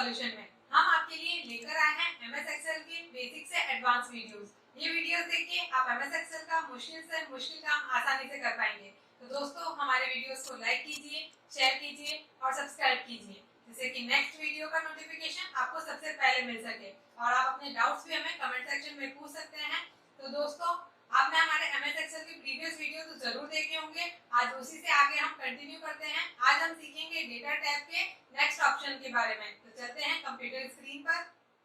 Solution में हम आपके लिए लेकर आए हैं एमएस एक्सेल के बेसिक से एडवांस वीडियोस। ये वीडियोस देख के आप एमएस एक्सेल का मुश्किल से मुश्किल काम आसानी से कर पाएंगे। तो दोस्तों हमारे वीडियोस को लाइक कीजिए, शेयर कीजिए और सब्सक्राइब कीजिए, जिससे कि नेक्स्ट वीडियो का नोटिफिकेशन आपको सबसे पहले मिल सके। और आप अपने डाउट्स भी हमें कमेंट सेक्शन में पूछ सकते हैं। तो दोस्तों आपने हमारे एमएस एक्सेल की प्रीवियस वीडियो तो जरूर देखे होंगे। आज उसी से आगे हम कंटिन्यू करते हैं। आज हम सीखेंगे डेटा टैब के नेक्स्ट ऑप्शन के बारे में। तो चलते हैं कंप्यूटर स्क्रीन पर।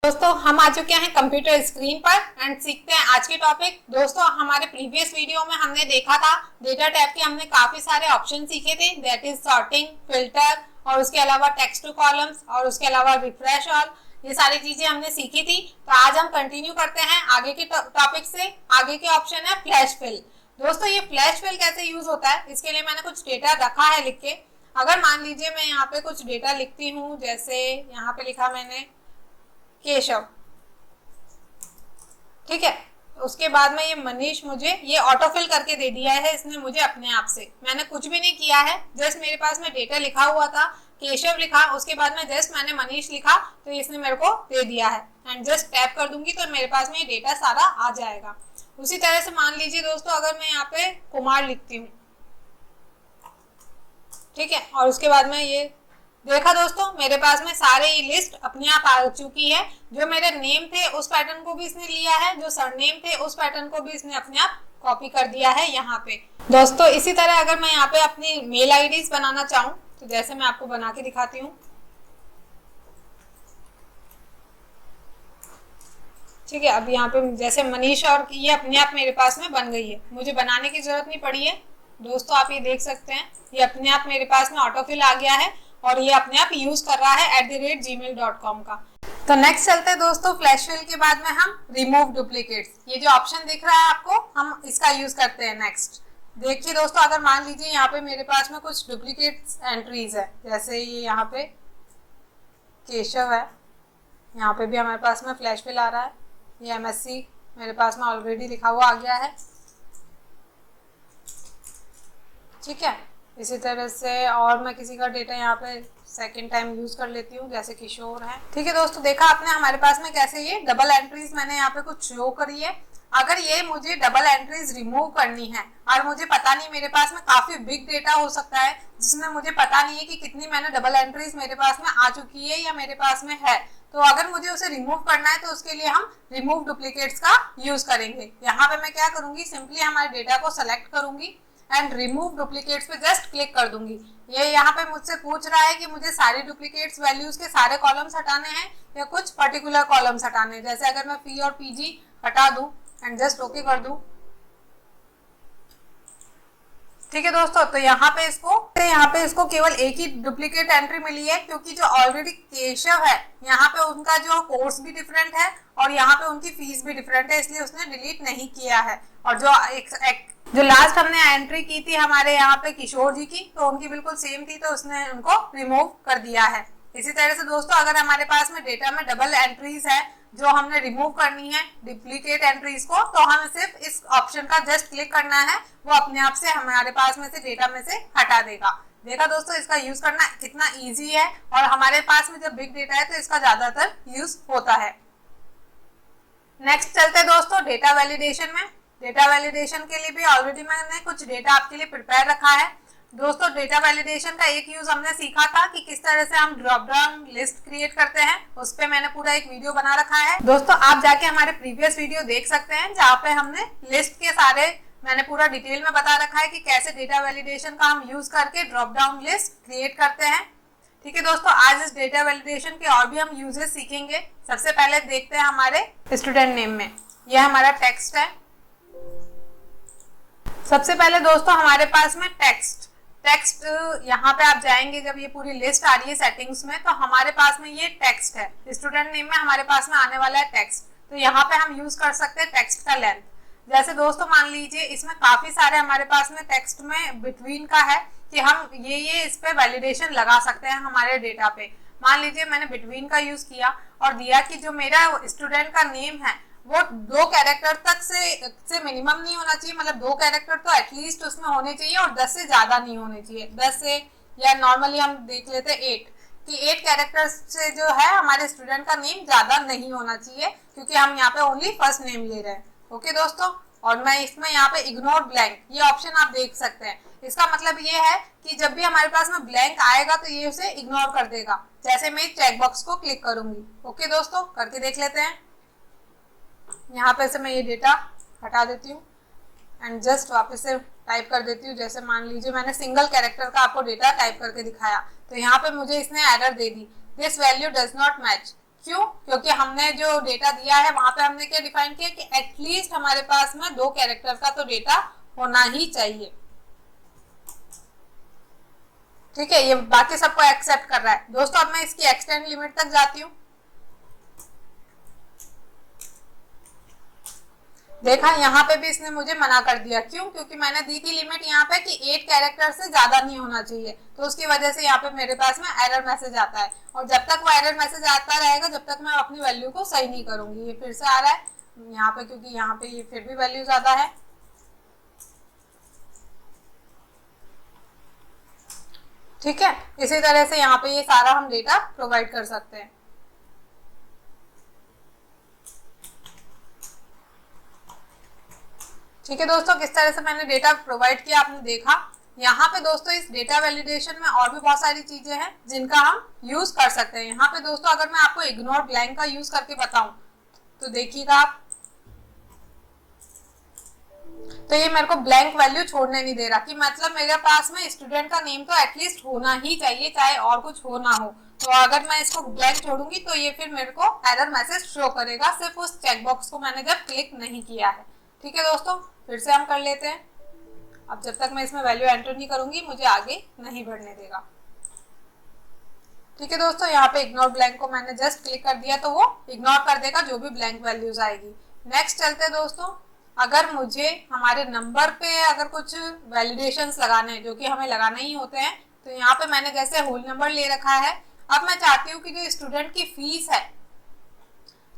दोस्तों हम आ चुके हैं कंप्यूटर स्क्रीन पर एंड सीखते हैं आज के टॉपिक। दोस्तों हमारे प्रीवियस वीडियो में हमने देखा था डेटा टैब के हमने काफी सारे ऑप्शन सीखे थे, दैट इज सॉर्टिंग, फिल्टर और उसके अलावा टेक्स्ट टू कॉलम्स और उसके अलावा रिफ्रेश ऑल, ये सारी चीजें हमने सीखी थी। तो आज हम कंटिन्यू करते हैं आगे के टॉपिक से। आगे के ऑप्शन है फ्लैश फिल। दोस्तों ये फ्लैश फिल कैसे यूज होता है, इसके लिए मैंने कुछ डेटा रखा है लिख के। अगर मान लीजिए मैं यहाँ पे कुछ डेटा लिखती हूँ, जैसे यहाँ पे लिखा मैंने केशव, ठीक है। उसके बाद में ये मनीष मुझे ये ऑटो फिल करके दे दिया है इसने मुझे अपने आप से, मैंने कुछ भी नहीं किया है। जस्ट मेरे पास में डेटा लिखा हुआ था, केशव लिखा, उसके बाद में जस्ट मैंने मनीष लिखा तो इसने मेरे को दे दिया है एंड जस्ट टैप कर दूंगी तो मेरे पास में ये डेटा सारा आ जाएगा। उसी तरह से मान लीजिए दोस्तों अगर मैं यहाँ पे कुमार लिखती हूँ, ठीक है, और उसके बाद में ये देखा दोस्तों मेरे पास में सारे ये लिस्ट अपने आप आ चुकी है। जो मेरे नेम थे उस पैटर्न को भी इसने लिया है, जो सरनेम थे उस पैटर्न को भी इसने अपने आप कॉपी कर दिया है यहाँ पे। दोस्तों इसी तरह अगर मैं यहाँ पे अपनी मेल आईडीज बनाना चाहूँ तो जैसे मैं आपको बना के दिखाती हूँ, ठीक है। अब यहाँ पे जैसे मनीष और ये अपने आप मेरे पास में बन गई है, मुझे बनाने की जरूरत नहीं पड़ी है। दोस्तों आप ये देख सकते हैं ये अपने आप मेरे पास में ऑटोफिल आ गया है और ये अपने आप यूज कर रहा है @gmail.com का। तो नेक्स्ट चलते हैं दोस्तों फ्लैश फिल के बाद में हम रिमूव डुप्लीकेट्स। ये जो ऑप्शन दिख रहा है आपको, हम इसका यूज करते हैं नेक्स्ट। देखिए दोस्तों अगर मान लीजिए यहाँ पे मेरे पास में कुछ डुप्लीकेट्स एंट्रीज है, जैसे ये यहाँ पे केशव है, यहाँ पे भी हमारे पास में फ्लैश फिल आ रहा है, ये MSc मेरे पास में ऑलरेडी लिखा हुआ आ गया है, ठीक है। इसी तरह से और मैं किसी का डेटा यहाँ पे सेकंड टाइम यूज कर लेती हूँ, जैसे किशोर है, ठीक है। दोस्तों देखा आपने हमारे पास में कैसे ये डबल एंट्रीज मैंने यहाँ पे कुछ शो करी है। अगर ये मुझे डबल एंट्रीज रिमूव करनी है और मुझे पता नहीं, मेरे पास में काफी बिग डेटा हो सकता है जिसमें मुझे पता नहीं है कि कितनी मैंने डबल एंट्रीज मेरे पास में आ चुकी है या मेरे पास में है, तो अगर मुझे उसे रिमूव करना है तो उसके लिए हम रिमूव डुप्लीकेट्स का यूज करेंगे। यहाँ पे मैं क्या करूंगी, सिंपली हमारे डेटा को सेलेक्ट करूंगी एंड रिमूव डुप्लीकेट्स पे जस्ट क्लिक कर दूंगी। ये यहाँ पे मुझसे पूछ रहा है कि मुझे सारी डुप्लीकेट्स वैल्यूज के सारे कॉलम्स हटाने हैं या कुछ पर्टिकुलर कॉलम्स हटाने हैं। जैसे अगर मैं फी और पीजी हटा दूं एंड जस्ट ओके कर दूं, ठीक है दोस्तों। तो यहाँ पे इसको केवल एक ही डुप्लीकेट एंट्री मिली है, क्योंकि जो ऑलरेडी केशव है यहाँ पे उनका जो कोर्स भी डिफरेंट है और यहाँ पे उनकी फीस भी डिफरेंट है, इसलिए उसने डिलीट नहीं किया है। और जो लास्ट हमने एंट्री की थी हमारे यहाँ पे किशोर जी की, तो उनकी बिल्कुल सेम थी, तो उसने उनको रिमूव कर दिया है। इसी तरह से दोस्तों अगर हमारे पास में डेटा में डबल एंट्रीज है जो हमने रिमूव करनी है डुप्लीकेट एंट्रीज को, तो हमें सिर्फ इस ऑप्शन का जस्ट क्लिक करना है, वो अपने आप से हमारे पास में से डेटा में से हटा देगा। देखा दोस्तों इसका यूज करना कितना इजी है, और हमारे पास में जब बिग डेटा है तो इसका ज्यादातर यूज होता है। नेक्स्ट चलते हैं दोस्तों डेटा वैलिडेशन में। डेटा वैलिडेशन के लिए भी ऑलरेडी मैंने कुछ डेटा आपके लिए प्रिपेयर रखा है। दोस्तों डेटा वैलिडेशन का एक यूज हमने सीखा था कि किस तरह से हम ड्रॉप डाउन लिस्ट क्रिएट करते हैं, उस पे मैंने पूरा एक वीडियो बना रखा है। दोस्तों आप जाके हमारे प्रीवियस वीडियो देख सकते हैं जहाँ पे हमने लिस्ट के सारे मैंने पूरा डिटेल में बता रखा है कि कैसे डेटा वैलिडेशन का हम यूज करके ड्रॉप डाउन लिस्ट क्रिएट करते हैं, ठीक है दोस्तों। आज इस डेटा वैलिडेशन के और भी हम यूजेस सीखेंगे। सबसे पहले देखते हैं हमारे स्टूडेंट नेम में, यह हमारा टेक्स्ट है। सबसे पहले दोस्तों हमारे पास में टेक्स्ट यहाँ पे आप जाएंगे, जब ये पूरी लिस्ट आ रही है सेटिंग्स में, तो हमारे पास में ये टेक्स्ट है। स्टूडेंट नेम में हमारे पास में आने वाला है टेक्स्ट, तो यहाँ पे हम यूज कर सकते हैं टेक्स्ट का लेंथ। जैसे दोस्तों मान लीजिए इसमें काफी सारे हमारे पास में टेक्स्ट में बिटवीन का है कि हम ये इस पे वैलिडेशन लगा सकते हैं हमारे डेटा पे। मान लीजिए मैंने बिटवीन का यूज किया और दिया कि जो मेरा स्टूडेंट का नेम है वो 2 कैरेक्टर तक से मिनिमम नहीं होना चाहिए, मतलब 2 कैरेक्टर तो एटलीस्ट उसमें होने चाहिए और 10 से ज्यादा नहीं होने चाहिए। 10 से, या नॉर्मली हम देख लेते 8 कि 8 कैरेक्टर्स से जो है हमारे स्टूडेंट का नेम ज्यादा नहीं होना चाहिए, क्योंकि हम यहाँ पे ओनली फर्स्ट नेम ले रहे हैं। ओके दोस्तों, और मैं इसमें यहाँ पे इग्नोर ब्लैंक ये ऑप्शन आप देख सकते हैं। इसका मतलब ये है कि जब भी हमारे पास में ब्लैंक आएगा तो ये उसे इग्नोर कर देगा। जैसे मैं चेक बॉक्स को क्लिक करूंगी। ओके दोस्तों, करके देख लेते हैं। यहाँ पे से मैं ये डेटा हटा देती हूँ एंड जस्ट वापस से टाइप कर देती हूँ। जैसे मान लीजिए मैंने सिंगल कैरेक्टर का आपको डेटा टाइप करके दिखाया, तो यहाँ पे मुझे इसने error they the, this value does not match. क्यों? क्योंकि हमने जो डेटा दिया है वहां पे हमने क्या डिफाइन किया कि एटलीस्ट हमारे पास में 2 कैरेक्टर का तो डेटा होना ही चाहिए। ठीक है, ये बाकी सबको एक्सेप्ट कर रहा है। दोस्तों अब मैं इसकी एक्सटेंड लिमिट तक जाती हूँ। देखा, यहाँ पे भी इसने मुझे मना कर दिया। क्यों? क्योंकि मैंने दी थी लिमिट यहाँ पे कि 8 कैरेक्टर से ज्यादा नहीं होना चाहिए, तो उसकी वजह से यहाँ पे मेरे पास में एरर मैसेज आता है। और जब तक वो एरर मैसेज आता रहेगा, जब तक मैं अपनी वैल्यू को सही नहीं करूंगी। ये फिर से आ रहा है यहाँ पे, क्योंकि यहाँ पे ये फिर भी वैल्यू ज्यादा है। ठीक है, इसी तरह से यहाँ पे ये सारा हम डेटा प्रोवाइड कर सकते हैं। ठीक है दोस्तों, किस तरह से मैंने डेटा प्रोवाइड किया आपने देखा। यहाँ पे दोस्तों इस डेटा वैलिडेशन में और भी बहुत सारी चीजें हैं जिनका हम यूज कर सकते हैं। यहाँ पे दोस्तों अगर मैं आपको इग्नोर ब्लैंक का यूज करके बताऊं तो देखिएगा आप, तो ये मेरे को ब्लैंक वैल्यू छोड़ने नहीं दे रहा, कि मतलब मेरे पास में स्टूडेंट का नेम तो एटलीस्ट होना ही चाहिए, चाहे और कुछ हो ना हो। तो अगर मैं इसको ब्लैंक छोड़ूंगी तो ये फिर मेरे को एरर मैसेज शो करेगा, सिर्फ उस चेकबॉक्स को मैंने जब क्लिक नहीं किया है। ठीक है दोस्तों, फिर से हम कर लेते हैं। अब जब तक मैं इसमें वैल्यू एंटर नहीं करूंगी मुझे आगे नहीं बढ़ने देगा। ठीक है दोस्तों, यहाँ पे इग्नोर ब्लैंक को मैंने जस्ट क्लिक कर दिया तो वो इग्नोर कर देगा जो भी ब्लैंक वैल्यूज आएगी। नेक्स्ट चलते हैं दोस्तों, अगर मुझे हमारे नंबर पे अगर कुछ वैलिडेशंस लगाने हैं जो कि हमें लगाने ही होते हैं, तो यहाँ पे मैंने जैसे होल नंबर ले रखा है। अब मैं चाहती हूँ कि जो स्टूडेंट की फीस है,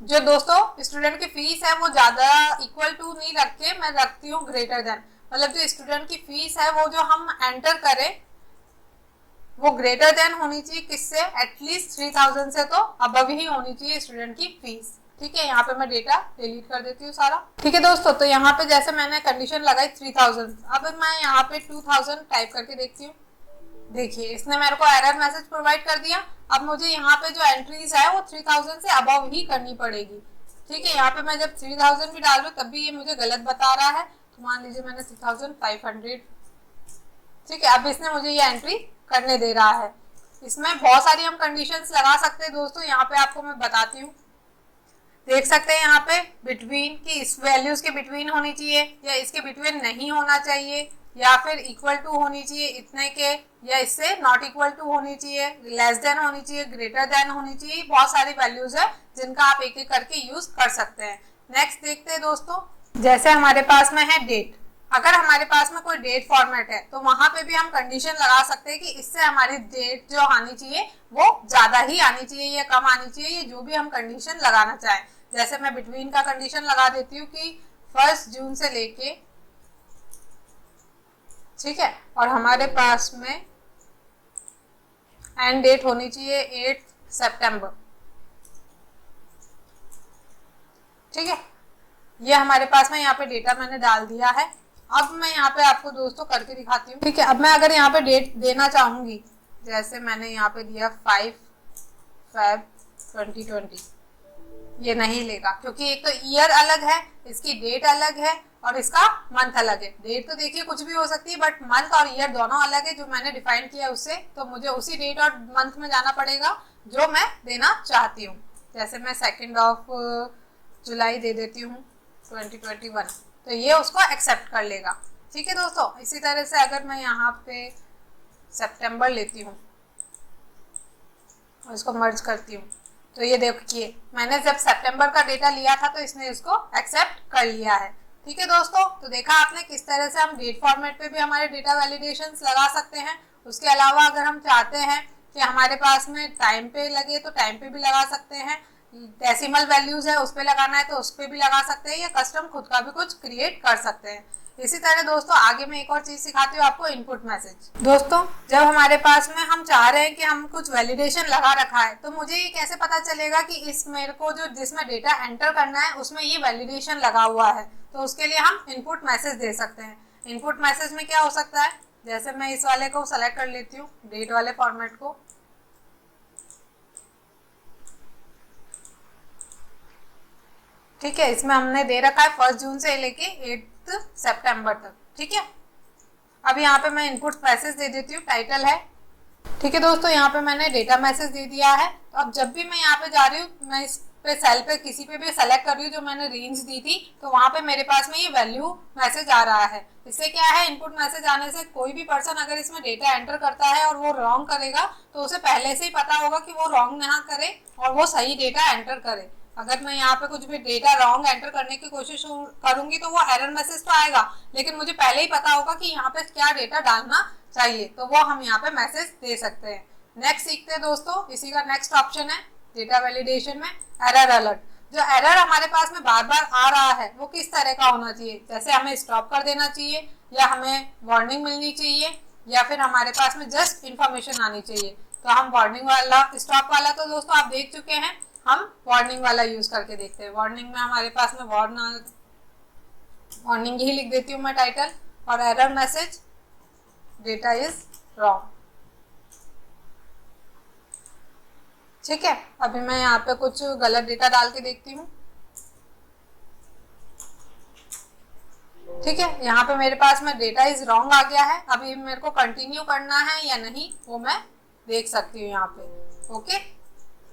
जो दोस्तों स्टूडेंट की फीस है वो ज्यादा इक्वल टू नहीं रख के मैं रखती हूँ ग्रेटर देन, मतलब जो स्टूडेंट की फीस है वो जो हम एंटर करें वो ग्रेटर देन होनी चाहिए किससे, एटलीस्ट 3000 से तो अबव ही होनी चाहिए स्टूडेंट की फीस। ठीक है, यहाँ पे मैं डेटा डिलीट कर देती हूँ सारा। ठीक है दोस्तों, तो यहाँ पे जैसे मैंने कंडीशन लगाई 3000, अब मैं यहाँ पे 2000 टाइप करके देखती हूँ। देखिए इसने मेरे को एरर मैसेज प्रोवाइड कर दिया। अब मुझे यहाँ पे जो एंट्रीज है वो 3000 से अबव ही करनी पड़ेगी। ठीक है, यहाँ पे मैं जब 3000 भी डाल रही हूँ तब भी ये मुझे गलत बता रहा है। तो मान लीजिए मैंने 3500। ठीक है, अब इसने मुझे ये एंट्री करने दे रहा है। इसमें बहुत सारी हम कंडीशंस लगा सकते हैं दोस्तों, यहाँ पे आपको मैं बताती हूँ। देख सकते हैं यहाँ पे बिटवीन की इस वैल्यूज के बिटवीन होनी चाहिए या इसके बिटवीन नहीं होना चाहिए, या फिर इक्वल टू होनी चाहिए इतने के, या इससे नॉट इक्वल टू होनी चाहिए, लेस देन होनी चाहिए, ग्रेटर देन होनी चाहिए। बहुत सारी वैल्यूज है जिनका आप एक एक करके यूज कर सकते हैं। नेक्स्ट देखते हैं दोस्तों, जैसे हमारे पास में है डेट। अगर हमारे पास में कोई डेट फॉर्मेट है तो वहां पे भी हम कंडीशन लगा सकते हैं कि इससे हमारी डेट जो आनी चाहिए वो ज्यादा ही आनी चाहिए या कम आनी चाहिए, ये जो भी हम कंडीशन लगाना चाहें। जैसे मैं बिटवीन का कंडीशन लगा देती हूँ कि 1 जून से लेके, ठीक है, और हमारे पास में एंड डेट होनी चाहिए 8 सितंबर। ठीक है, ये हमारे पास में यहाँ पे डेटा मैंने डाल दिया है। अब मैं यहाँ पे आपको दोस्तों करके दिखाती हूँ। ठीक है, अब मैं अगर यहाँ पे डेट देना चाहूंगी, जैसे मैंने यहाँ पे दिया 5 Feb 2020, ये नहीं लेगा क्योंकि एक तो ईयर अलग है, इसकी डेट अलग है और इसका मंथ अलग है। डेट तो देखिए कुछ भी हो सकती है, बट मंथ और ईयर दोनों अलग है जो मैंने डिफाइन किया उससे, तो मुझे उसी डेट और मंथ में जाना पड़ेगा जो मैं देना चाहती हूँ। जैसे मैं 2 जुलाई दे देती हूँ 2021, तो ये उसको एक्सेप्ट कर लेगा। ठीक है दोस्तों, इसी तरह से अगर मैं यहाँ पे सितंबर लेती हूँ और इसको मर्ज करती हूँ, तो ये देखिए मैंने जब सितंबर का डेटा लिया था तो इसने इसको एक्सेप्ट कर लिया है। ठीक है दोस्तों, तो देखा आपने किस तरह से हम डेट फॉर्मेट पे भी हमारे डेटा वैलिडेशंस लगा सकते हैं। उसके अलावा अगर हम चाहते हैं कि हमारे पास में टाइम पे लगे तो टाइम पे भी लगा सकते हैं, डेसिमल वैल्यूज है उस पर लगाना है तो उस पर भी लगा सकते हैं, या कस्टम खुद का भी कुछ क्रिएट कर सकते हैं। इसी तरह दोस्तों आगे मैं एक और चीज सिखाती हूँ आपको, इनपुट मैसेज। दोस्तों जब हमारे पास में हम चाह रहे हैं कि हम कुछ वैलिडेशन लगा रखा है, तो मुझे ये कैसे पता चलेगा कि इस मेरे को जो जिसमें डेटा एंटर करना है उसमें ये वैलिडेशन लगा हुआ है। तो उसके लिए हम इनपुट मैसेज दे सकते हैं। इनपुट मैसेज में क्या हो सकता है, जैसे मैं इस वाले को सेलेक्ट कर लेती हूँ, डेट वाले फॉर्मेट को। ठीक है, इसमें हमने दे रखा है 1 जून से लेके 8 सितंबर तक। ठीक है, अब यहाँ पे मैं इनपुट मैसेज दे देती हूँ, टाइटल है। ठीक है दोस्तों, यहाँ पे मैंने डेटा मैसेज दे दिया है। तो अब जब भी मैं यहाँ पे जा रही हूँ, मैं इस पे सेल पे किसी पे भी सेलेक्ट कर रही हूँ जो मैंने रेंज दी थी, तो वहां पे मेरे पास में ये वैल्यू मैसेज आ रहा है। इससे क्या है, इनपुट मैसेज आने से कोई भी पर्सन अगर इसमें डेटा एंटर करता है और वो रॉन्ग करेगा, तो उसे पहले से ही पता होगा कि वो रॉन्ग ना करे और वो सही डेटा एंटर करे। अगर मैं यहाँ पे कुछ भी डेटा रॉन्ग एंटर करने की कोशिश करूंगी तो वो एरर मैसेज तो आएगा, लेकिन मुझे पहले ही पता होगा कि यहाँ पे क्या डेटा डालना चाहिए, तो वो हम यहाँ पे मैसेज दे सकते हैं। नेक्स्ट सीखते हैं दोस्तों, इसी का नेक्स्ट ऑप्शन है डेटा वैलिडेशन में एरर अलर्ट। जो एरर हमारे पास में बार बार आ रहा है वो किस तरह का होना चाहिए, जैसे हमें स्टॉप कर देना चाहिए, या हमें वार्निंग मिलनी चाहिए, या फिर हमारे पास में जस्ट इंफॉर्मेशन आनी चाहिए। तो हम वार्निंग वाला, स्टॉप वाला तो दोस्तों आप देख चुके हैं, हम वार्निंग वाला यूज करके देखते हैं। वार्निंग में हमारे पास में वार्निंग ही लिख देती हूँ मैं टाइटल, और error message data is wrong. ठीक है, अभी मैं यहाँ पे कुछ गलत डेटा डाल के देखती हूँ। ठीक है, यहाँ पे मेरे पास में डेटा इज रॉन्ग आ गया है। अभी मेरे को कंटिन्यू करना है या नहीं वो मैं देख सकती हूँ यहाँ पे। ओके,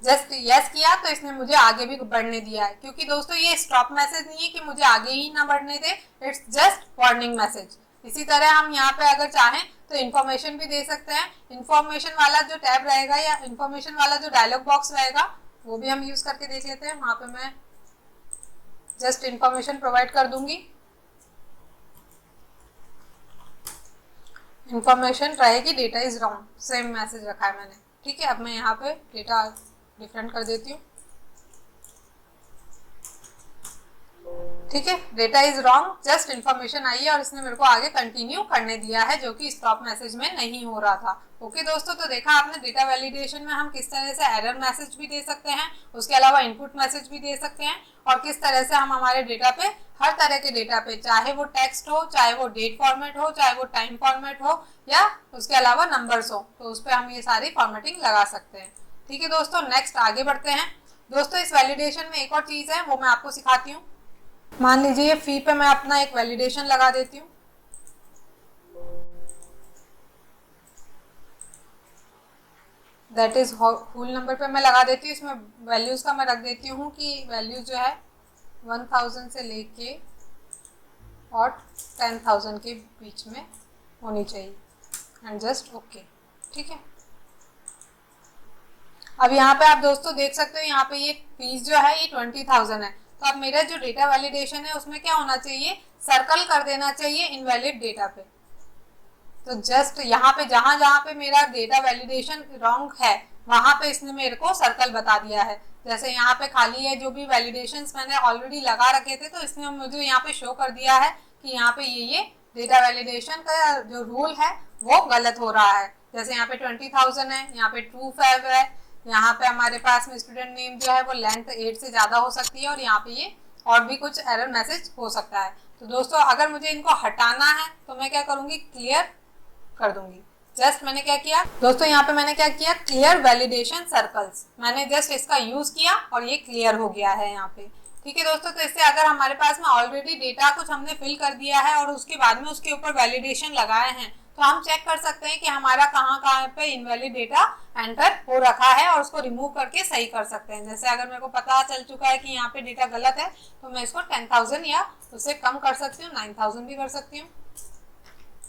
जस्ट यस किया तो इसने मुझे आगे भी बढ़ने दिया है, क्योंकि दोस्तों ये स्टॉप मैसेज नहीं है कि मुझे आगे ही ना बढ़ने दे, इट्स जस्ट वार्निंग मैसेज। इसी तरह हम यहाँ पे अगर चाहें तो इन्फॉर्मेशन भी दे सकते हैं। इन्फॉर्मेशन वाला जो टैब रहेगा या इन्फॉर्मेशन वाला जो डायलॉग बॉक्स रहेगा वो भी हम यूज करके देख लेते हैं। वहां पे मैं जस्ट इन्फॉर्मेशन प्रोवाइड कर दूंगी। इन्फॉर्मेशन रहेगी data is wrong, same message रखा है मैंने। ठीक है, अब मैं यहाँ पे डेटा डिफरेंट कर देती हूँ। ठीक है, data is wrong, just information आई है और इसने मेरे को आगे कंटिन्यू करने दिया है, जो कि स्टॉप मैसेज में नहीं हो रहा था। ओके दोस्तों, तो देखा आपने डेटा वैलिडेशन में हम किस तरह से एरर मैसेज भी दे सकते हैं, उसके अलावा इनपुट मैसेज भी दे सकते हैं, और किस तरह से हम हमारे डेटा पे, हर तरह के डेटा पे, चाहे वो टेक्स्ट हो, चाहे वो डेट फॉर्मेट हो, चाहे वो टाइम फॉर्मेट हो, या उसके अलावा नंबर्स हो, तो उस पर हम ये सारी फॉर्मेटिंग लगा सकते हैं। ठीक है दोस्तों, नेक्स्ट आगे बढ़ते हैं। दोस्तों इस वैलिडेशन में एक और चीज है, वो मैं आपको सिखाती हूँ। मान लीजिए फी पे मैं अपना एक वैलिडेशन लगा देती हूँ। दैट इज होल नंबर पे मैं लगा देती हूँ। इसमें वैल्यूज का मैं रख देती हूँ कि वैल्यू जो है 1000 से लेके और 10,000 के बीच में होनी चाहिए, एंड जस्ट ओके। ठीक है, अब यहाँ पे आप दोस्तों देख सकते हो, यहाँ पे ये फीस जो है ये 20,000 है। तो अब मेरा जो डेटा वैलिडेशन है उसमें क्या होना चाहिए, सर्कल कर देना चाहिए इनवैलिड डेटा पे। तो जस्ट यहाँ पे जहां जहां पे मेरा डेटा वैलिडेशन रॉन्ग है वहां पे इसने मेरे को सर्कल बता दिया है। जैसे यहाँ पे खाली है, जो भी वैलिडेशंस मैंने ऑलरेडी लगा रखे थे, तो इसने मुझे यहाँ पे शो कर दिया है कि यहाँ पे ये डेटा वैलिडेशन का जो रूल है वो गलत हो रहा है। जैसे यहाँ पे 20,000 है, यहाँ पे ट्रू फैब है, यहाँ पे हमारे पास में स्टूडेंट नेम जो है वो लेंथ 8 से ज्यादा हो सकती है, और यहाँ पे ये और भी कुछ एरर मैसेज हो सकता है। तो दोस्तों अगर मुझे इनको हटाना है तो मैं क्या करूंगी, क्लियर कर दूंगी। जस्ट मैंने क्या किया दोस्तों, यहाँ पे मैंने क्या किया, क्लियर वैलिडेशन सर्कल्स, मैंने जस्ट इसका यूज किया और ये क्लियर हो गया है यहाँ पे। ठीक है दोस्तों, तो इससे अगर हमारे पास में ऑलरेडी डेटा कुछ हमने फिल कर दिया है और उसके बाद में उसके ऊपर वैलिडेशन लगाए हैं, तो हम चेक कर सकते हैं कि हमारा कहाँ कहाँ पे इनवैलिड डेटा एंटर हो रखा है और उसको रिमूव करके सही कर सकते हैं। जैसे अगर मेरे को पता चल चुका है कि यहाँ पे डेटा गलत है, तो मैं इसको 10,000 या उससे कम कर सकती हूँ, 9,000 भी कर सकती हूँ।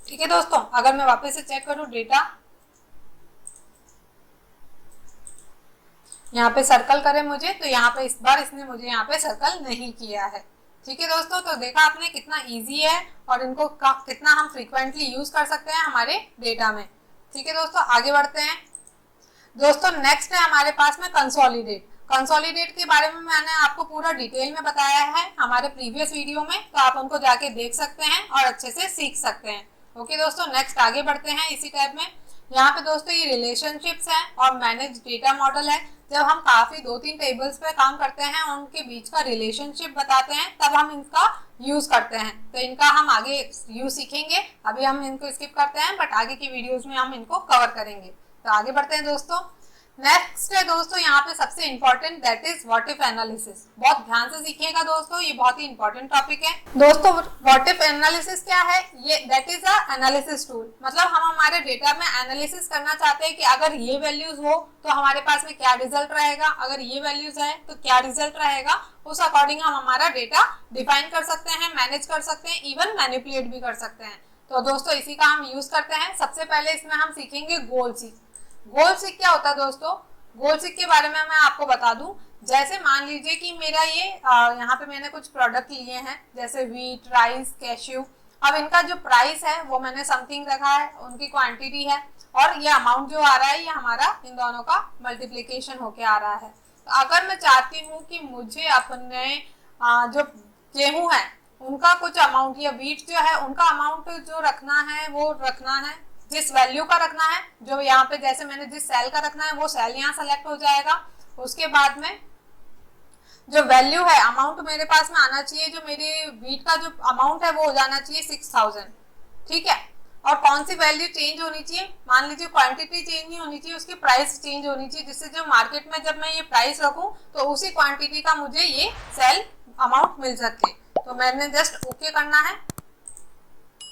ठीक है दोस्तों, अगर मैं वापस से चेक करूँ डेटा, यहाँ पे सर्कल करे मुझे, तो यहाँ पे इस बार इसने मुझे यहाँ पे सर्कल नहीं किया है। ठीक है दोस्तों, तो देखा आपने कितना इजी है और इनको कितना हम फ्रीक्वेंटली यूज कर सकते हैं हमारे डेटा में। ठीक है दोस्तों, आगे बढ़ते हैं। दोस्तों नेक्स्ट है हमारे पास में कंसोलिडेट। कंसोलिडेट के बारे में मैंने आपको पूरा डिटेल में बताया है हमारे प्रीवियस वीडियो में, तो आप उनको जाके देख सकते हैं और अच्छे से सीख सकते हैं। ओके दोस्तों, नेक्स्ट आगे बढ़ते हैं इसी टाइप में। यहाँ पे दोस्तों ये रिलेशनशिप्स हैं और मैनेज डेटा मॉडल है। जब हम काफी 2-3 टेबल्स पे काम करते हैं और उनके बीच का रिलेशनशिप बताते हैं तब हम इनका यूज करते हैं। तो इनका हम आगे यूज सीखेंगे, अभी हम इनको स्किप करते हैं, बट आगे की वीडियोस में हम इनको कवर करेंगे। तो आगे बढ़ते हैं दोस्तों। नेक्स्ट है दोस्तों यहाँ पे सबसे important, that is what if analysis. बहुत ध्यान से सीखिएगा दोस्तों, ये बहुत ही इंपॉर्टेंट टॉपिक है दोस्तों। व्हाट इफ एनालिसिस क्या है? ये that is a analysis tool. मतलब हम हमारे डेटा में एनालिसिस करना चाहते हैं कि अगर ये वैल्यूज हो तो हमारे पास में क्या रिजल्ट रहेगा, अगर ये वैल्यूज है तो क्या रिजल्ट रहेगा। उस अकॉर्डिंग हम हमारा डेटा डिफाइन कर सकते हैं, मैनेज कर सकते हैं, इवन मैनिपुलेट भी कर सकते हैं। तो दोस्तों इसी का हम यूज करते हैं। सबसे पहले इसमें हम सीखेंगे गोल सीक। गोल सीक क्या होता है दोस्तों? गोल सीक के बारे में मैं आपको बता दूं। जैसे मान लीजिए कि मेरा ये यहाँ पे मैंने कुछ प्रोडक्ट लिए हैं, जैसे व्हीट, राइस, कैश्यू। अब इनका जो प्राइस है वो मैंने समथिंग रखा है, उनकी क्वांटिटी है, और ये अमाउंट जो आ रहा है ये हमारा इन दोनों का मल्टीप्लीकेशन होके आ रहा है। तो अगर मैं चाहती हूँ कि मुझे अपने जो गेहूं है उनका कुछ अमाउंट, या व्हीट जो है उनका अमाउंट जो रखना है वो रखना है, जिस वैल्यू का रखना है, जो यहाँ पे जैसे मैंने जिस सेल का रखना है वो सेल यहाँ सेलेक्ट हो जाएगा। उसके बाद में जो वैल्यू है, अमाउंट मेरे पास में आना चाहिए, जो मेरे व्हीट का जो अमाउंट है वो हो जाना चाहिए 6000। ठीक है। और कौन सी वैल्यू चेंज होनी चाहिए? मान लीजिए क्वांटिटी चेंज नहीं होनी चाहिए, उसकी प्राइस चेंज होनी चाहिए, जिससे जो मार्केट में जब मैं ये प्राइस रखूं तो उसी क्वांटिटी का मुझे ये सेल अमाउंट मिल सके। तो मैंने जस्ट ओके करना है।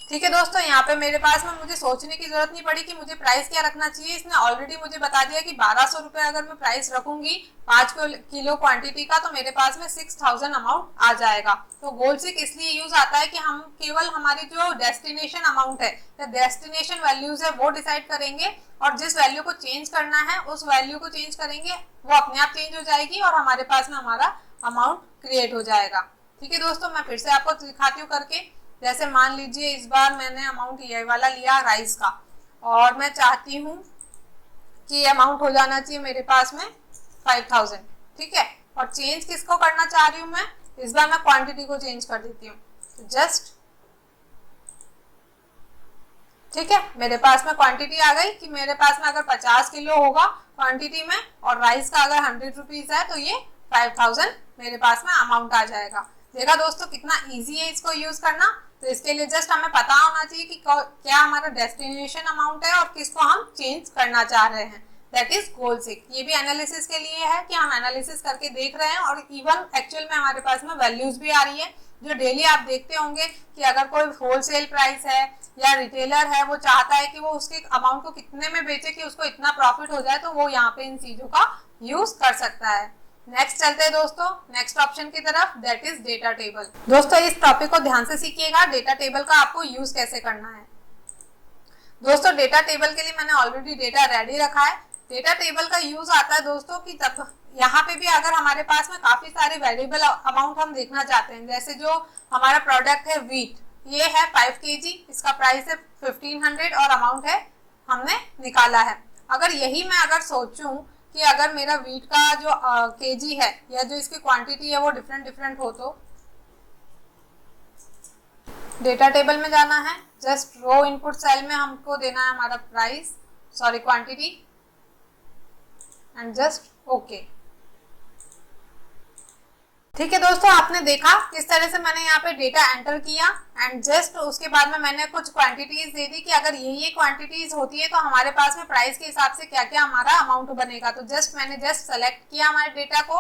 ठीक है दोस्तों, यहाँ पे मेरे पास में मुझे सोचने की जरूरत नहीं पड़ी कि मुझे प्राइस क्या रखना चाहिए। इसने ऑलरेडी मुझे बता दिया कि 1200 रुपए अगर मैं प्राइस रखूंगी 5 किलो क्वांटिटी का, तो मेरे पास में 6000 अमाउंट आ जाएगा। तो गोल सीक इसलिए यूज आता है कि हम केवल हमारी जो डेस्टिनेशन अमाउंट है या डेस्टिनेशन वैल्यूज है वो डिसाइड करेंगे, और जिस वैल्यू को चेंज करना है उस वैल्यू को चेंज करेंगे, वो अपने आप चेंज हो जाएगी और हमारे पास में हमारा अमाउंट क्रिएट हो जाएगा। ठीक है दोस्तों, मैं फिर से आपको दिखाती हूँ करके। जैसे मान लीजिए इस बार मैंने अमाउंट ये वाला लिया राइस का, और मैं चाहती हूँ कि ये अमाउंट हो जाना चाहिए मेरे पास में 5000। ठीक है। और चेंज किसको करना चाह रही हूँ मैं? इस बार मैं क्वांटिटी को चेंज कर देती हूँ। तो जस्ट ठीक है, मेरे पास में क्वांटिटी आ गई कि मेरे पास में अगर 50 किलो होगा क्वांटिटी में और राइस का अगर 100 रुपीज है तो ये 5000 मेरे पास में अमाउंट आ जाएगा। देखा दोस्तों कितना इजी है इसको यूज करना। तो इसके लिए जस्ट हमें पता होना चाहिए कि क्या हमारा डेस्टिनेशन अमाउंट है और किसको हम चेंज करना चाह रहे हैं। That is goal seek. ये भी एनालिसिस के लिए है कि हम एनालिसिस करके देख रहे हैं, और इवन एक्चुअल में हमारे पास में वैल्यूज भी आ रही है, जो डेली आप देखते होंगे कि अगर कोई होलसेल प्राइस है या रिटेलर है, वो चाहता है कि वो उसके अमाउंट को कितने में बेचे कि उसको इतना प्रॉफिट हो जाए, तो वो यहाँ पे इन चीजों का यूज कर सकता है। नेक्स्ट चलते हैं दोस्तों नेक्स्ट ऑप्शन की तरफ, दैट इज डेटा टेबल। दोस्तों इस टॉपिक को ध्यान से सीखिएगा, डेटा टेबल का आपको यूज कैसे करना है। दोस्तों डेटा टेबल के लिए मैंने ऑलरेडी डेटा रेडी रखा है। डेटा टेबल का यूज आता है दोस्तों कि तब यहाँ पे भी अगर हमारे पास में काफी सारे वेरिएबल अमाउंट हम देखना चाहते हैं, जैसे जो हमारा प्रोडक्ट है व्हीट, ये है 5 kg, इसका प्राइस है 1500 और अमाउंट है हमने निकाला है। अगर यही मैं अगर सोचूं कि अगर मेरा व्हीट का जो केजी है या जो इसकी क्वांटिटी है वो डिफरेंट हो, तो डेटा टेबल में जाना है, जस्ट रो इनपुट सेल में हमको देना है हमारा price, sorry quantity, and just okay. ठीक है दोस्तों, आपने देखा किस तरह से मैंने यहाँ पे डेटा एंटर किया, एंड जस्ट उसके बाद में मैंने कुछ क्वांटिटीज दे दी कि अगर ये क्वांटिटीज होती है तो हमारे पास में प्राइस के हिसाब से क्या क्या हमारा अमाउंट बनेगा। तो मैंने सेलेक्ट किया हमारे डेटा को,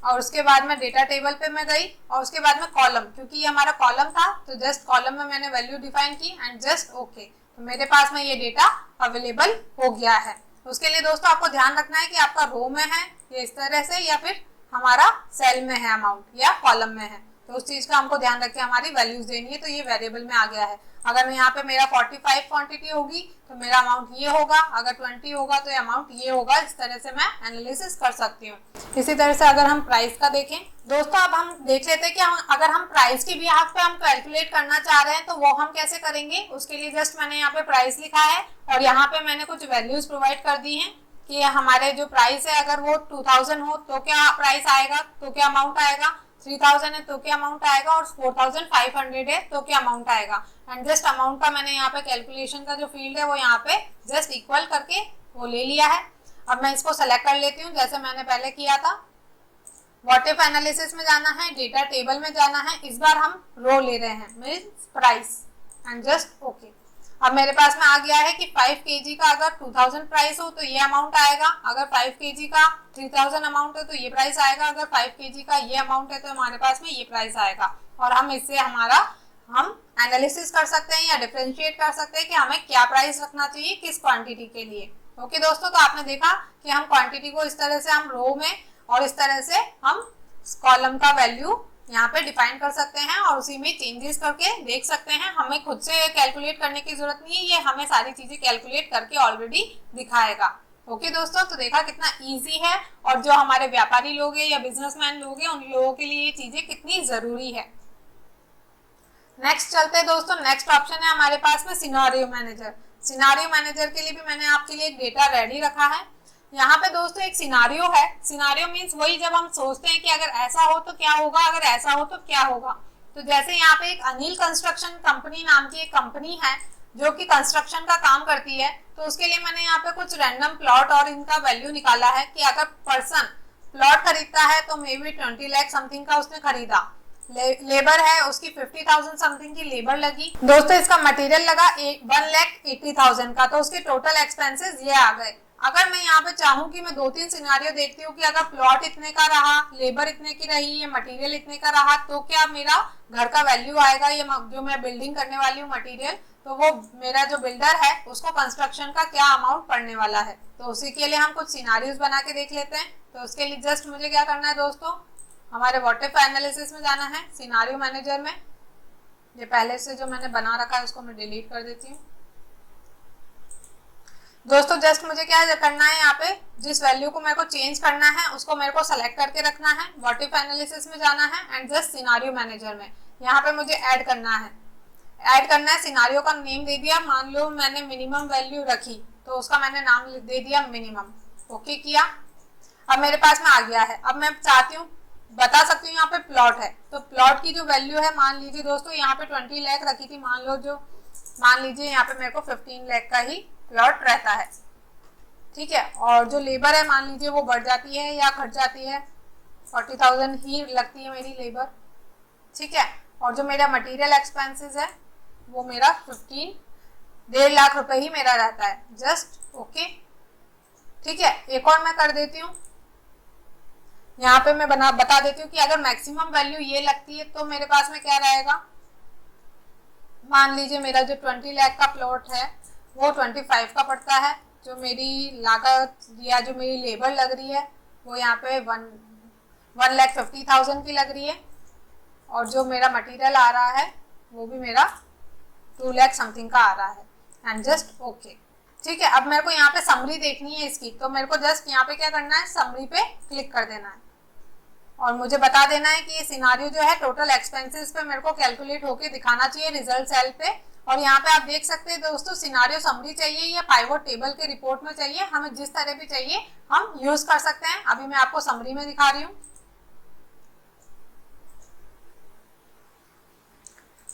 और उसके बाद में डेटा टेबल पे मैं गई, और उसके बाद में कॉलम, क्योंकि ये हमारा कॉलम था तो जस्ट कॉलम में मैंने वैल्यू डिफाइन की एंड जस्ट ओके। तो मेरे पास में ये डेटा अवेलेबल हो गया है। उसके लिए दोस्तों आपको ध्यान रखना है कि आपका रो में है ये इस तरह से, या फिर हमारा सेल में है अमाउंट, या कॉलम में है, तो उस चीज का हमको ध्यान रख के हमारी वैल्यूज देनी है। तो ये वेरिएबल में आ गया है। अगर मैं यहाँ पे मेरा 45 क्वांटिटी होगी तो मेरा अमाउंट ये होगा, अगर 20 होगा तो अमाउंट ये होगा। इस तरह से मैं एनालिसिस कर सकती हूँ। इसी तरह से अगर हम प्राइस का देखें दोस्तों, अब हम देख लेते हैं कि अगर हम प्राइस के बिहाफ पे हम कैलकुलेट करना चाह रहे हैं तो वो हम कैसे करेंगे। उसके लिए जस्ट मैंने यहाँ पे प्राइस लिखा है और यहाँ पे मैंने कुछ वैल्यूज प्रोवाइड कर दी हैं कि हमारे जो प्राइस है अगर वो 2000 हो तो क्या प्राइस आएगा, तो क्या अमाउंट आएगा, 3000 है तो क्या अमाउंट आएगा, और 4500 है तो क्या अमाउंट आएगा। एंड जस्ट अमाउंट का मैंने यहाँ पे कैलकुलेशन का जो फील्ड है वो यहाँ पे जस्ट इक्वल करके वो ले लिया है। अब मैं इसको सेलेक्ट कर लेती हूँ जैसे मैंने पहले किया था। व्हाट इफ एनालिसिस में जाना है, डेटा टेबल में जाना है, इस बार हम रो ले रहे हैं means price, and just okay. अब मेरे पास में आ गया है कि 5 kg का अगर 2000 प्राइस हो तो ये अमाउंट आएगा, अगर 5 kg का 3000 अमाउंट है तो ये प्राइस आएगा, अगर 5 kg का ये अमाउंट है तो हमारे पास में ये प्राइस आएगा। और हम इससे हम एनालिसिस कर सकते हैं या डिफरेंशिएट कर सकते हैं कि हमें क्या प्राइस रखना चाहिए किस क्वांटिटी के लिए। ओके दोस्तों, तो आपने देखा कि हम क्वांटिटी को इस तरह से हम रो में और इस तरह से हम कॉलम का वैल्यू यहाँ पे डिफाइन कर सकते हैं और उसी में चेंजेस करके देख सकते हैं। हमें खुद से कैलकुलेट करने की जरूरत नहीं है, ये हमें सारी चीजें कैलकुलेट करके ऑलरेडी दिखाएगा। ओके दोस्तों, तो देखा कितना इजी है और जो हमारे व्यापारी लोग हैं या बिजनेसमैन लोग हैं उन लोगों के लिए ये चीजें कितनी जरूरी है। नेक्स्ट चलते हैं दोस्तों, नेक्स्ट ऑप्शन है हमारे पास में सिनेरियो मैनेजर। सिनेरियो मैनेजर के लिए भी मैंने आपके लिए एक डेटा रेडी रखा है। यहाँ पे दोस्तों एक सिनारियो है। सिनारियो मीन्स वही जब हम सोचते हैं कि अगर ऐसा हो तो क्या होगा, अगर ऐसा हो तो क्या होगा। तो जैसे यहाँ पे एक अनिल कंस्ट्रक्शन कंपनी नाम की एक कंपनी है जो कि कंस्ट्रक्शन का काम करती है, तो उसके लिए मैंने यहाँ पे कुछ रैंडम प्लॉट और इनका वैल्यू निकाला है कि अगर पर्सन प्लॉट खरीदता है तो मे बी 20 लाख समथिंग का उसने खरीदा, लेबर है उसकी 50,000 समथिंग की लेबर लगी दोस्तों, इसका मटेरियल लगा 1,80,000 का, तो उसके टोटल एक्सपेंसेस ये आ गए। अगर मैं यहाँ पे चाहूँ कि मैं 2-3 सिनारियो देखती हूँ कि अगर प्लॉट इतने का रहा, लेबर इतने की रही, ये मटेरियल इतने का रहा, तो क्या मेरा घर का वैल्यू आएगा, ये जो मैं बिल्डिंग करने वाली हूँ मटेरियल, तो वो मेरा जो बिल्डर है उसको कंस्ट्रक्शन का क्या अमाउंट पड़ने वाला है। तो उसी के लिए हम कुछ सिनारियोज बना के देख लेते हैं। तो उसके लिए जस्ट मुझे क्या करना है दोस्तों, हमारे व्हाट इफ एनालिसिस में जाना है, सिनारियो मैनेजर में। ये पहले से जो मैंने बना रखा है उसको मैं डिलीट कर देती हूँ। दोस्तों जस्ट मुझे क्या करना है, यहाँ पे जिस वैल्यू को मेरे को चेंज करना है उसको मेरे को सेलेक्ट करके रखना है। व्हाट इफ एनालिसिस में जाना है एंड जस्ट सिनारियो मैनेजर में यहाँ पे मुझे ऐड करना है। सिनारियो का नेम दे दिया, मान लो मैंने मिनिमम वैल्यू रखी तो उसका मैंने नाम दे दिया मिनिमम। ओके किया, अब मेरे पास में आ गया है। अब मैं चाहती हूँ बता सकती हूँ यहाँ पे प्लॉट है, तो प्लॉट की जो वैल्यू है मान लीजिए दोस्तों यहाँ पे 20 लाख रखी थी, मान लीजिए यहाँ पे मेरे को 15 लाख का ही प्लॉट रहता है, ठीक है। और जो लेबर है मान लीजिए वो बढ़ जाती है या घट जाती है, 40,000 ही लगती है मेरी लेबर, ठीक है। और जो मेरा मटेरियल एक्सपेंसेस है वो मेरा 1.5 लाख रुपए ही मेरा रहता है। जस्ट ओके, ठीक है। एक और मैं कर देती हूँ, यहाँ पे मैं बता देती हूँ कि अगर मैक्सिमम वैल्यू ये लगती है तो मेरे पास में क्या रहेगा। मान लीजिए मेरा जो 20 लाख का प्लॉट है वो 25 का पड़ता है, जो मेरी लागत या जो मेरी लेबर लग रही है वो यहाँ पे 1,50,000 की लग रही है, और जो मेरा मटेरियल आ रहा है वो भी मेरा 2 लाख समथिंग का आ रहा है। एंड जस्ट ओके, ठीक है। अब मेरे को यहाँ पे समरी देखनी है इसकी, तो मेरे को जस्ट यहाँ पे क्या करना है, समरी पे क्लिक कर देना है और मुझे बता देना है कि ये सिनारियो जो है टोटल एक्सपेंसेस पे मेरे को कैलकुलेट होके दिखाना चाहिए रिजल्ट सेल पे। और यहाँ पे आप देख सकते हैं दोस्तों, सिनारियो समरी चाहिए या पाइवोट टेबल के रिपोर्ट में चाहिए, हमें जिस तरह भी चाहिए हम यूज कर सकते हैं। अभी मैं आपको समरी में दिखा रही हूँ।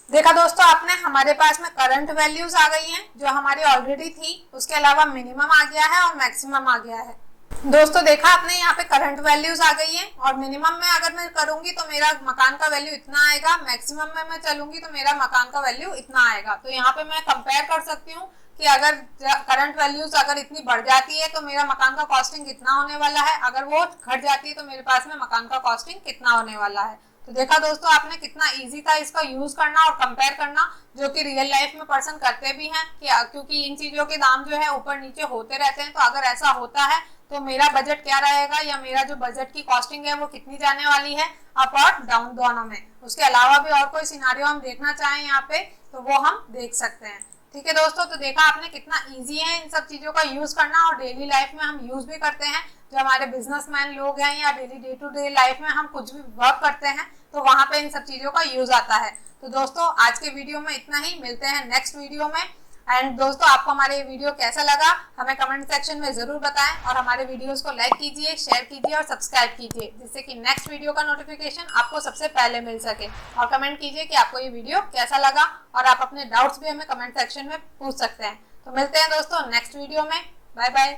देखा दोस्तों आपने, हमारे पास में करंट वैल्यूज आ गई हैं जो हमारी ऑलरेडी थी, उसके अलावा मिनिमम आ गया है और मैक्सिमम आ गया है। दोस्तों देखा आपने, यहाँ पे करंट वैल्यूज आ गई है और मिनिमम में अगर मैं करूंगी तो मेरा मकान का वैल्यू इतना आएगा, मैक्सिमम में मैं चलूंगी तो मेरा मकान का वैल्यू इतना आएगा। तो यहाँ पे मैं कंपेयर कर सकती हूँ कि अगर करंट वैल्यूज अगर इतनी बढ़ जाती है तो मेरा मकान का कॉस्टिंग कितना होने वाला है, अगर वो घट जाती है तो मेरे पास में मकान का कॉस्टिंग कितना होने वाला है। तो देखा दोस्तों आपने, कितना इजी था इसका यूज करना और कंपेयर करना, जो कि रियल लाइफ में पर्सन करते भी हैं कि क्योंकि इन चीजों के दाम जो है ऊपर नीचे होते रहते हैं। तो अगर ऐसा होता है तो मेरा बजट क्या रहेगा या मेरा जो बजट की कॉस्टिंग है वो कितनी जाने वाली है, अप और डाउन दोनों में। उसके अलावा भी और कोई सिनारियो हम देखना चाहें यहाँ पे तो वो हम देख सकते हैं, ठीक है दोस्तों। तो देखा आपने कितना इजी है इन सब चीजों का यूज करना और डेली लाइफ में हम यूज भी करते हैं। जो हमारे बिजनेसमैन लोग हैं या daily day to day life में हम कुछ भी वर्क करते हैं तो वहां पे इन सब चीजों का यूज आता है। तो दोस्तों आज के वीडियो में इतना ही, मिलते हैं नेक्स्ट वीडियो में। एंड दोस्तों आपको हमारे वीडियो कैसा लगा हमें कमेंट सेक्शन में जरूर बताएं और हमारे वीडियोस को लाइक कीजिए, शेयर कीजिए और सब्सक्राइब कीजिए जिससे कि नेक्स्ट वीडियो का नोटिफिकेशन आपको सबसे पहले मिल सके। और कमेंट कीजिए कि आपको ये वीडियो कैसा लगा और आप अपने डाउट्स भी हमें कमेंट सेक्शन में पूछ सकते हैं। तो मिलते हैं दोस्तों नेक्स्ट वीडियो में। Bye bye.